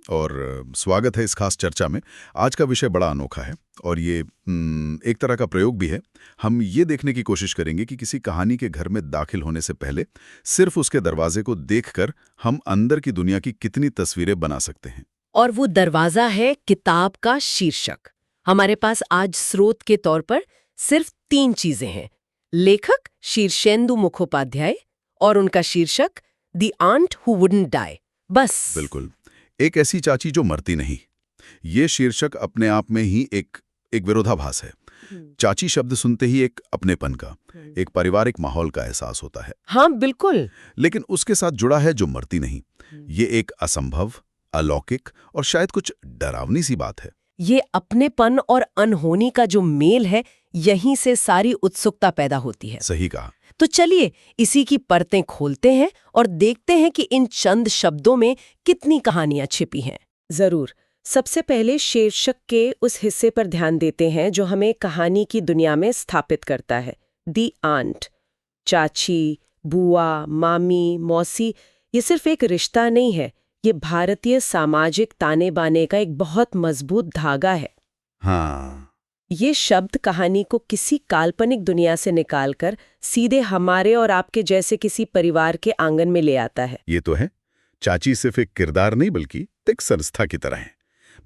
और स्वागत है इस खास चर्चा में। आज का विषय बड़ा अनोखा है और ये एक तरह का प्रयोग भी है। हम ये देखने की कोशिश करेंगे कि किसी कहानी के घर में दाखिल होने से पहले सिर्फ उसके दरवाजे को देखकर हम अंदर की दुनिया की कितनी तस्वीरें बना सकते हैं। और वो दरवाजा है किताब का शीर्षक। हमारे पास आज स्रोत के तौर पर सिर्फ 3 चीजें हैं। लेखक शीर्षेंदु मुखोपाध्याय और उनका शीर्षक the aunt who wouldn't die. बस। बिल्कुल, एक ऐसी चाची जो मरती नहीं। ये शीर्षक अपने आप में ही एक विरोधाभास है। चाची शब्द सुनते ही एक अपनेपन का, एक पारिवारिक माहौल का एहसास होता है। हाँ बिल्कुल। लेकिन उसके साथ जुड़ा है जो मरती नहीं। ये एक असंभव, अलौकिक और शायद कुछ डरावनी सी बात है। ये अपनेपन और अनहोनी का जो मेल है, यहीं से सारी उत्सुकता पैदा होती है। सही कहा। तो चलिए इसी की परतें खोलते हैं और देखते हैं कि इन चंद शब्दों में कितनी कहानियां छिपी हैं। जरूर। सबसे पहले शीर्षक के उस हिस्से पर ध्यान देते हैं जो हमें कहानी की दुनिया में स्थापित करता है। दी आंट। चाची, बुआ, मामी, मौसी, ये सिर्फ एक रिश्ता नहीं है, ये भारतीय सामाजिक ताने बाने का एक बहुत मजबूत धागा है। हाँ, ये शब्द कहानी को किसी काल्पनिक दुनिया से निकालकर सीधे हमारे और आपके जैसे किसी परिवार के आंगन में ले आता है। ये तो है। चाची सिर्फ एक किरदार नहीं बल्कि एक संस्था की तरह है।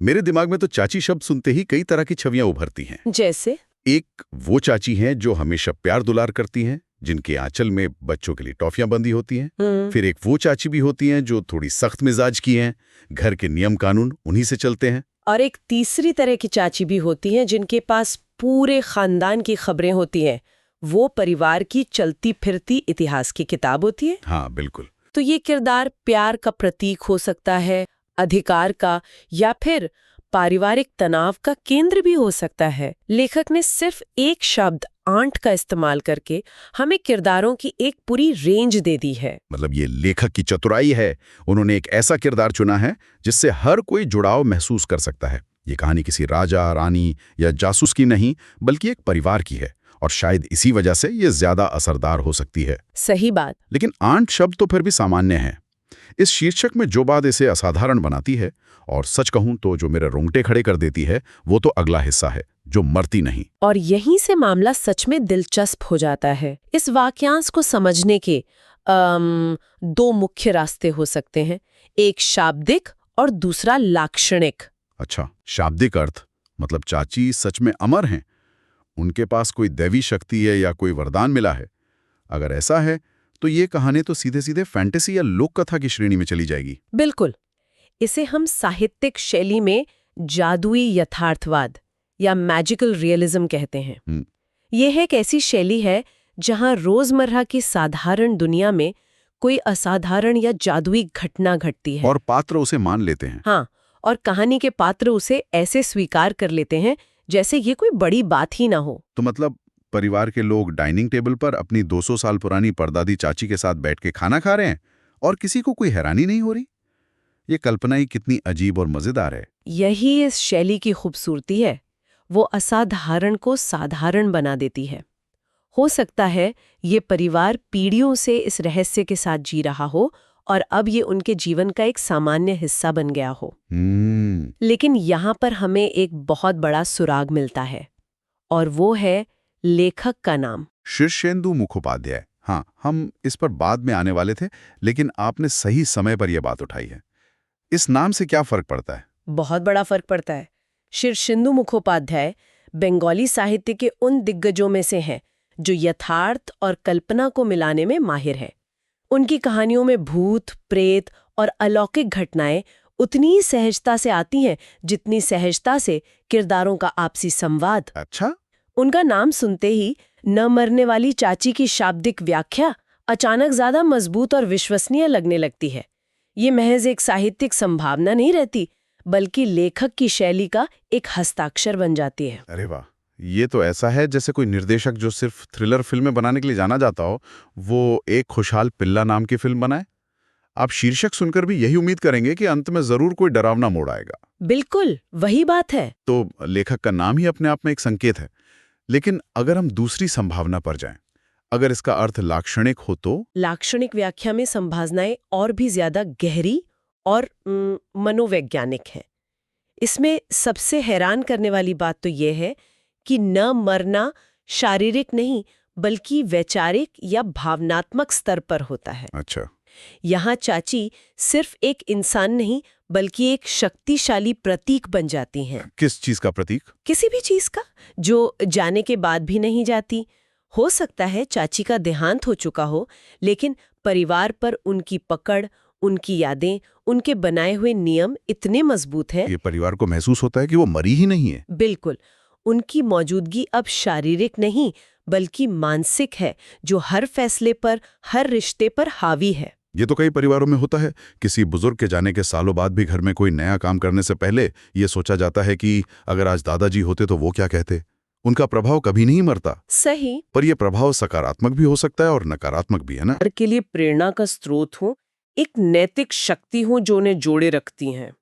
मेरे दिमाग में तो चाची शब्द सुनते ही कई तरह की छवियां उभरती हैं। जैसे? एक वो चाची हैं जो हमेशा प्यार दुलार करती हैं, जिनके आंचल में बच्चों के लिए टॉफियां बंधी होती हैं। फिर एक वो चाची भी होती हैं जो थोड़ी सख्त मिजाज की हैं, घर के नियम कानून उन्हीं से चलते हैं। और एक तीसरी तरह की चाची भी होती हैं जिनके पास पूरे खानदान की खबरें होती हैं। वो परिवार की चलती फिरती इतिहास की किताब होती है। हाँ बिल्कुल। तो ये किरदार प्यार का प्रतीक हो सकता है, अधिकार का, या फिर पारिवारिक तनाव का केंद्र भी हो सकता है। लेखक ने सिर्फ एक शब्द आंट का इस्तेमाल करके हमें किरदारों की एक पूरी रेंज दे दी है। मतलब ये लेखक की चतुराई है। उन्होंने एक ऐसा किरदार चुना है जिससे हर कोई जुड़ाव महसूस कर सकता है। ये कहानी किसी राजा, रानी या जासूस की नहीं बल्कि एक परिवार की है और शायद इसी वजह से ये ज्यादा असरदार हो सकती है। सही बात। लेकिन आंट शब्द तो फिर भी सामान्य है। इस शीर्षक में जो बात इसे असाधारण बनाती है और सच कहूं तो जो मेरे रोंगटे खड़े कर देती है, वो तो अगला हिस्सा है, जो मरती नहीं। और यहीं से मामला सच में दिलचस्प हो जाता है। इस वाक्यांश को समझने के 2 मुख्य रास्ते हो सकते हैं, एक शाब्दिक और दूसरा लाक्षणिक। अच्छा, शाब्दिक अर्थ मतलब चाची सच में अमर हैं, उनके पास कोई दैवी शक्ति है या कोई वरदान मिला है। अगर ऐसा है तो ये कहानी तो सीधे सीधे फैंटेसी या लोक कथा की श्रेणी में चली जाएगी। बिल्कुल। इसे हम साहित्यिक शैली में जादुई यथार्थवाद या मैजिकल रियलिज्म कहते हैं। यह एक ऐसी शैली है जहां रोजमर्रा की साधारण दुनिया में कोई असाधारण या जादुई घटना घटती है और पात्र उसे मान लेते हैं। हाँ, और कहानी के पात्र उसे ऐसे स्वीकार कर लेते हैं जैसे ये कोई बड़ी बात ही ना हो। तो मतलब परिवार के लोग डाइनिंग टेबल पर अपनी 200 साल पुरानी परदादी चाची के साथ बैठ के खाना खा रहे हैं और किसी को कोई हैरानी नहीं हो रही। ये कल्पना ही कितनी अजीब और मजेदार है। यही इस शैली की खूबसूरती है। वो असाधारण को साधारण बना देती है। हो सकता है ये परिवार पीढ़ियों से इस रहस्य के साथ जी रहा हो और अब ये उनके जीवन का एक सामान्य हिस्सा बन गया हो। लेकिन यहाँ पर हमें एक बहुत बड़ा सुराग मिलता है और वो है लेखक का नाम, शीर्षेंदु मुखोपाध्याय। हाँ, हम इस पर बाद में आने वाले थे, लेकिन आपने सही समय पर यह बात उठाई है। इस नाम से क्या फर्क पड़ता है? बहुत बड़ा फर्क पड़ता है। शीर्षेंदु मुखोपाध्याय बंगाली साहित्य के उन दिग्गजों में से हैं जो यथार्थ और कल्पना को मिलाने में माहिर है। उनकी कहानियों में भूत, प्रेत और अलौकिक घटनाएं उतनी ही सहजता से आती हैं जितनी सहजता से किरदारों का आपसी संवाद। अच्छा। उनका नाम सुनते ही न मरने वाली चाची की शाब्दिक व्याख्या अचानक ज्यादा मजबूत और विश्वसनीय लगने लगती है। ये महज एक साहित्यिक संभावना नहीं रहती, बल्कि लेखक की शैली का एक हस्ताक्षर बन जाती है। अरे वाह, ये तो ऐसा है जैसे कोई निर्देशक जो सिर्फ थ्रिलर फिल्में बनाने के लिए जाना जाता हो, वो एक खुशहाल पिल्ला नाम की फिल्म बनाए। आप शीर्षक सुनकर भी यही उम्मीद करेंगे कि अंत में जरूर कोई डरावना मोड़ आएगा। बिल्कुल वही बात है। तो लेखक का नाम ही अपने आप में एक संकेत है। लेकिन अगर हम दूसरी संभावना पर जाएं, अगर इसका अर्थ लाक्षणिक हो तो? लाक्षणिक व्याख्या में संभावनाएं और भी ज्यादा गहरी और मनोवैज्ञानिक हैं। इसमें सबसे हैरान करने वाली बात तो ये है कि न मरना शारीरिक नहीं बल्कि वैचारिक या भावनात्मक स्तर पर होता है। अच्छा। यहाँ चाची सिर्फ एक इंसान नहीं बल्कि एक शक्तिशाली प्रतीक बन जाती हैं। किस चीज का प्रतीक? किसी भी चीज का, जो जाने के बाद भी नहीं जाती। हो सकता है चाची का देहांत हो चुका हो, लेकिन परिवार पर उनकी पकड़, उनकी यादें, उनके बनाए हुए नियम इतने मजबूत हैं। ये परिवार को महसूस होता है कि वो मरी ही नहीं है। बिल्कुल, उनकी मौजूदगी अब शारीरिक नहीं बल्कि मानसिक है, जो हर फैसले पर, हर रिश्ते पर हावी है। ये तो कई परिवारों में होता है। किसी बुजुर्ग के जाने के सालों बाद भी घर में कोई नया काम करने से पहले ये सोचा जाता है कि अगर आज दादाजी होते तो वो क्या कहते। उनका प्रभाव कभी नहीं मरता। सही। पर यह प्रभाव सकारात्मक भी हो सकता है और नकारात्मक भी, है ना? के लिए प्रेरणा का स्रोत हो, एक नैतिक शक्ति हो जो उन्हें जोड़े रखती है।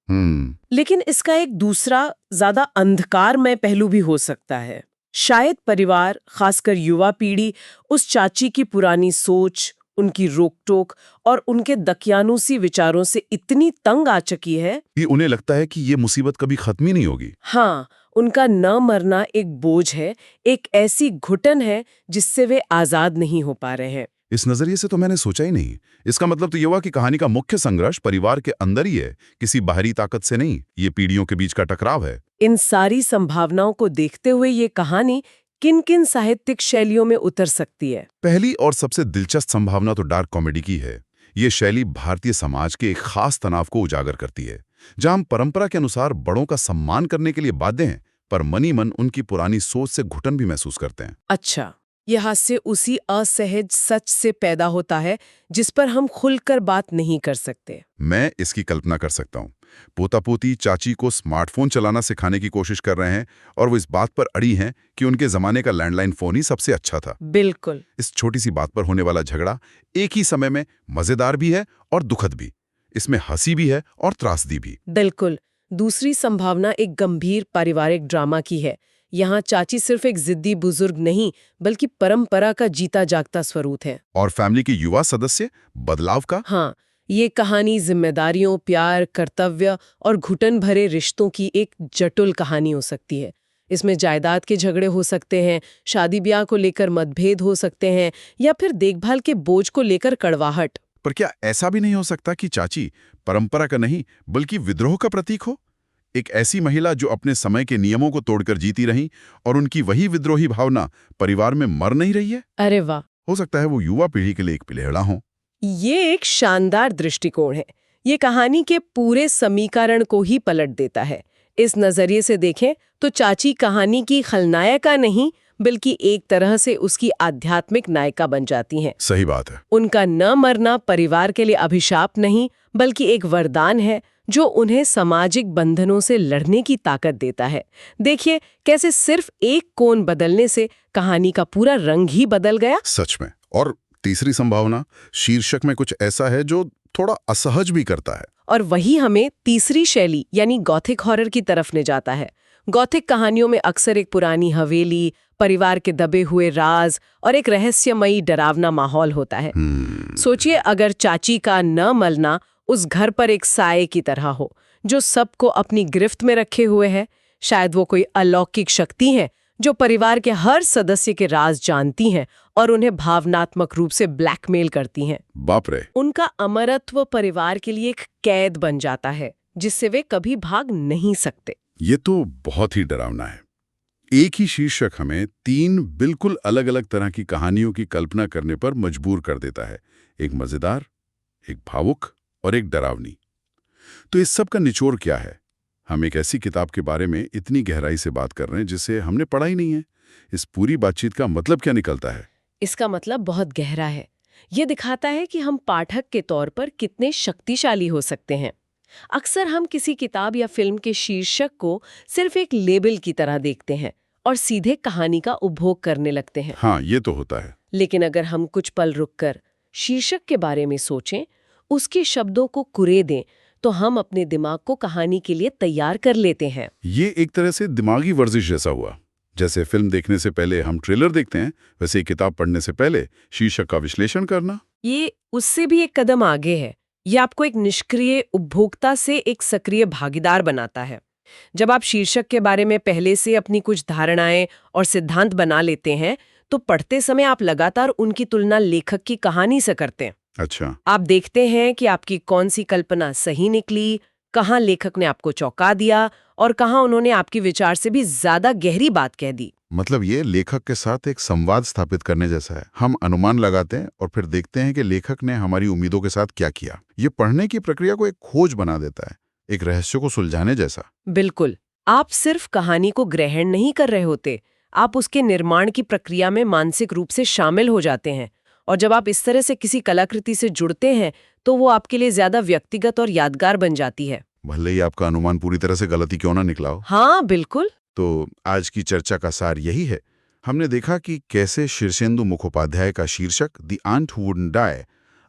लेकिन इसका एक दूसरा ज्यादा अंधकारमय पहलू भी हो सकता है। शायद परिवार, खासकर युवा पीढ़ी, उस चाची की पुरानी सोच, उनकी रोक-टोक और उनके दकियानूसी विचारों से इतनी तंग आ चुकी है कि उन्हें लगता है कि ये मुसीबत कभी खत्म ही नहीं होगी। हाँ, उनका न मरना एक बोझ है, एक ऐसी घुटन है जिससे वे आजाद नहीं हो पा रहे हैं। इस नजरिए से तो मैंने सोचा ही नहीं। इसका मतलब तो ये हुआ कि कहानी का मुख्य संघर्ष परिवार के अंदर ही है, किसी बाहरी ताकत से नहीं। ये पीढ़ियों के बीच का टकराव है। इन सारी संभावनाओं को देखते हुए ये कहानी किन-किन साहित्यिक शैलियों में उतर सकती है? पहली और सबसे दिलचस्प संभावना तो डार्क कॉमेडी की है। ये शैली भारतीय समाज के एक खास तनाव को उजागर करती है, जहां हम परंपरा के अनुसार बड़ों का सम्मान करने के लिए बाध्य हैं, पर मनी मन उनकी पुरानी सोच से घुटन भी महसूस करते हैं। अच्छा, यह हास्य उसी असहज सच से पैदा होता है जिस पर हम खुलकर बात नहीं कर सकते। मैं इसकी कल्पना कर सकता हूँ। पोता पोती चाची को स्मार्टफोन चलाना सिखाने की कोशिश कर रहे हैं और वो इस बात पर अड़ी हैं कि उनके जमाने का लैंडलाइन फोन ही सबसे अच्छा था। बिल्कुल। इस छोटी सी बात पर होने वाला झगड़ा एक ही समय में मजेदार भी है और दुखद भी। इसमें हंसी भी है और त्रासदी भी। बिल्कुल। दूसरी संभावना एक गंभीर पारिवारिक ड्रामा की है। यहाँ चाची सिर्फ एक जिद्दी बुजुर्ग नहीं बल्कि परंपरा का जीता जागता स्वरूप है। और फैमिली के युवा सदस्य बदलाव का। हाँ, ये कहानी जिम्मेदारियों, प्यार, कर्तव्य और घुटन भरे रिश्तों की एक जटिल कहानी हो सकती है। इसमें जायदाद के झगड़े हो सकते हैं, शादी ब्याह को लेकर मतभेद हो सकते हैं, या फिर देखभाल के बोझ को लेकर कड़वाहट। पर क्या ऐसा भी नहीं हो सकता कि चाची परंपरा का नहीं बल्कि विद्रोह का प्रतीक हो? एक ऐसी महिला जो अपने समय के नियमों को तोड़कर जीती रही और उनकी वही विद्रोही भावना परिवार में मर नहीं रही है। अरे वाह! हो सकता है वो युवा पीढ़ी के लिए एक पिलेहड़ा हो। ये एक शानदार दृष्टिकोण है। ये कहानी के पूरे समीकरण को ही पलट देता है। इस नजरिए से देखें तो चाची कहानी की खलनायिका नहीं बल्कि एक तरह से उसकी आध्यात्मिक नायिका बन जाती हैं। सही बात है। उनका न मरना परिवार के लिए अभिशाप नहीं बल्कि एक वरदान है जो उन्हें सामाजिक बंधनों से लड़ने की ताकत देता है। देखिए कैसे सिर्फ एक कोण बदलने से कहानी का पूरा रंग ही बदल गया। सच में। और तीसरी संभावना शीर्षक में कुछ ऐसा है जो थोड़ा असहज भी करता है, और वही हमें तीसरी शैली यानी गॉथिक हॉरर की तरफ ले जाता है। गॉथिक कहानियों में अक्सर एक पुरानी हवेली, परिवार के दबे हुए राज और एक रहस्यमयी डरावना माहौल होता है। सोचिए अगर चाची का न मरना उस घर पर एक साये की तरह हो जो सबको अपनी गिरफ्त में रखे हुए है। शायद वो कोई अलौकिक शक्ति है जो परिवार के हर सदस्य के राज जानती हैं और उन्हें भावनात्मक रूप से ब्लैकमेल करती हैं। बाप रे। उनका अमरत्व परिवार के लिए एक कैद बन जाता है जिससे वे कभी भाग नहीं सकते। ये तो बहुत ही डरावना है। एक ही शीर्षक हमें 3 बिल्कुल अलग अलग तरह की कहानियों की कल्पना करने पर मजबूर कर देता है। एक मजेदार, एक भावुक और एक डरावनी। तो इस सब का निचोड़ क्या है? हम एक ऐसी किताब के बारे में इतनी गहराई से बात कर रहे हैं जिसे हमने पढ़ा ही नहीं है। इस पूरी बातचीत का मतलब क्या निकलता है? इसका मतलब बहुत गहरा है। ये दिखाता है कि हम पाठक के तौर पर कितने शक्तिशाली हो सकते हैं। अक्सर हम किसी किताब या फिल्म के शीर्षक को सिर्फ एक लेबल की तरह देखते हैं और सीधे कहानी का उपभोग करने लगते हैं। हाँ, ये तो होता है। लेकिन अगर हम कुछ पल रुककर शीर्षक के बारे में सोचें, उसके शब्दों को कुरे दें, तो हम अपने दिमाग को कहानी के लिए तैयार कर लेते हैं। ये एक तरह से दिमागी वर्जिश जैसा हुआ। जैसे फिल्म देखने से पहले हम ट्रेलर देखते हैं, वैसे किताब पढ़ने से पहले शीर्षक का विश्लेषण करना। ये उससे भी एक कदम आगे है। ये आपको एक निष्क्रिय उपभोक्ता से एक सक्रिय भागीदार बनाता है। जब आप शीर्षक के बारे में पहले से अपनी कुछ धारणाएं और सिद्धांत बना लेते हैं, तो पढ़ते समय आप लगातार उनकी तुलना लेखक की कहानी से करते हैं। अच्छा। आप देखते हैं कि आपकी कौन सी कल्पना सही निकली, कहाँ लेखक ने आपको चौंका दिया और कहाँ उन्होंने आपकी विचार से भी ज्यादा गहरी बात कह दी। मतलब ये लेखक के साथ एक संवाद स्थापित करने जैसा है। हम अनुमान लगाते हैं और फिर देखते हैं कि लेखक ने हमारी उम्मीदों के साथ क्या किया। ये पढ़ने की प्रक्रिया को एक खोज बना देता है, एक रहस्य को सुलझाने जैसा। बिल्कुल। आप सिर्फ कहानी को ग्रहण नहीं कर रहे होते, आप उसके निर्माण की प्रक्रिया में मानसिक रूप से शामिल हो जाते हैं। और जब आप इस तरह से किसी कलाकृति से जुड़ते हैं, तो वो आपके लिए ज्यादा व्यक्तिगत और यादगार बन जाती है। भले ही आपका अनुमान पूरी तरह से गलत ही क्यों ना निकला हो। हाँ, बिल्कुल। तो आज की चर्चा का सार यही है। हमने देखा कि कैसे शीर्षेंदु मुखोपाध्याय का शीर्षक the aunt who wouldn't die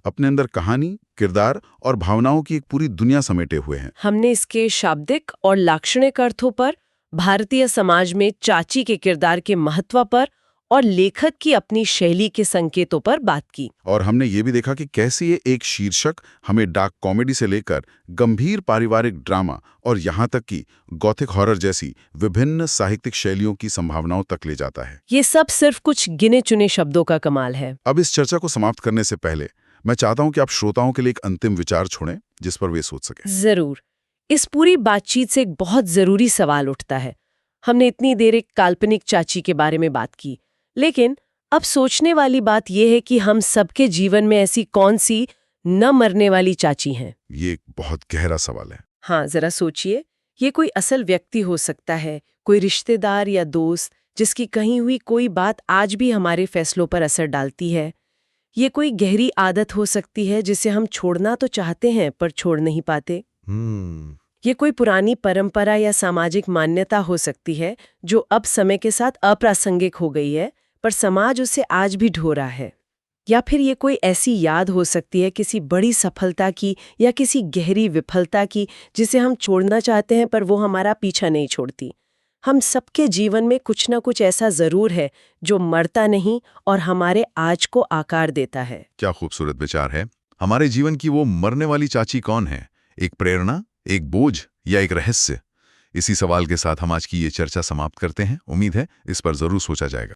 अपने अंदर कहानी, किरदार और भावनाओं की एक पूरी दुनिया समेटे हुए हैं। हमने इसके शाब्दिक और लाक्षणिक अर्थों पर, भारतीय समाज में चाची के किरदार के महत्व पर और लेखक की अपनी शैली के संकेतों पर बात की। और हमने ये भी देखा कि कैसे ये एक शीर्षक हमें डार्क कॉमेडी से लेकर गंभीर पारिवारिक ड्रामा और यहाँ तक कि गॉथिक हॉरर जैसी विभिन्न साहित्यिक शैलियों की संभावनाओं तक ले जाता है। ये सब सिर्फ कुछ गिने चुने शब्दों का कमाल है। अब इस चर्चा को समाप्त करने से पहले मैं चाहता हूं कि आप श्रोताओं के लिए एक अंतिम विचार छोड़ें जिस पर वे सोच सकें। जरूर। इस पूरी बातचीत से एक बहुत जरूरी सवाल उठता है। हमने इतनी देर एक काल्पनिक चाची के बारे में बात की, लेकिन अब सोचने वाली बात यह है कि हम सबके जीवन में ऐसी कौन सी न मरने वाली चाची हैं? ये एक बहुत गहरा सवाल है। हाँ, जरा सोचिए। ये कोई असल व्यक्ति हो सकता है, कोई रिश्तेदार या दोस्त जिसकी कही हुई कोई बात आज भी हमारे फैसलों पर असर डालती है। ये कोई गहरी आदत हो सकती है जिसे हम छोड़ना तो चाहते हैं पर छोड़ नहीं पाते। ये कोई पुरानी परंपरा या सामाजिक मान्यता हो सकती है जो अब समय के साथ अप्रासंगिक हो गई है, पर समाज उसे आज भी ढो रहा है। या फिर ये कोई ऐसी याद हो सकती है किसी बड़ी सफलता की या किसी गहरी विफलता की, जिसे हम छोड़ना चाहते हैं पर वो हमारा पीछा नहीं छोड़ती। हम सबके जीवन में कुछ ना कुछ ऐसा जरूर है जो मरता नहीं और हमारे आज को आकार देता है। क्या खूबसूरत विचार है। हमारे जीवन की वो मरने वाली चाची कौन है? एक प्रेरणा, एक बोझ या एक रहस्य? इसी सवाल के साथ हम आज की ये चर्चा समाप्त करते हैं। उम्मीद है इस पर जरूर सोचा जाएगा।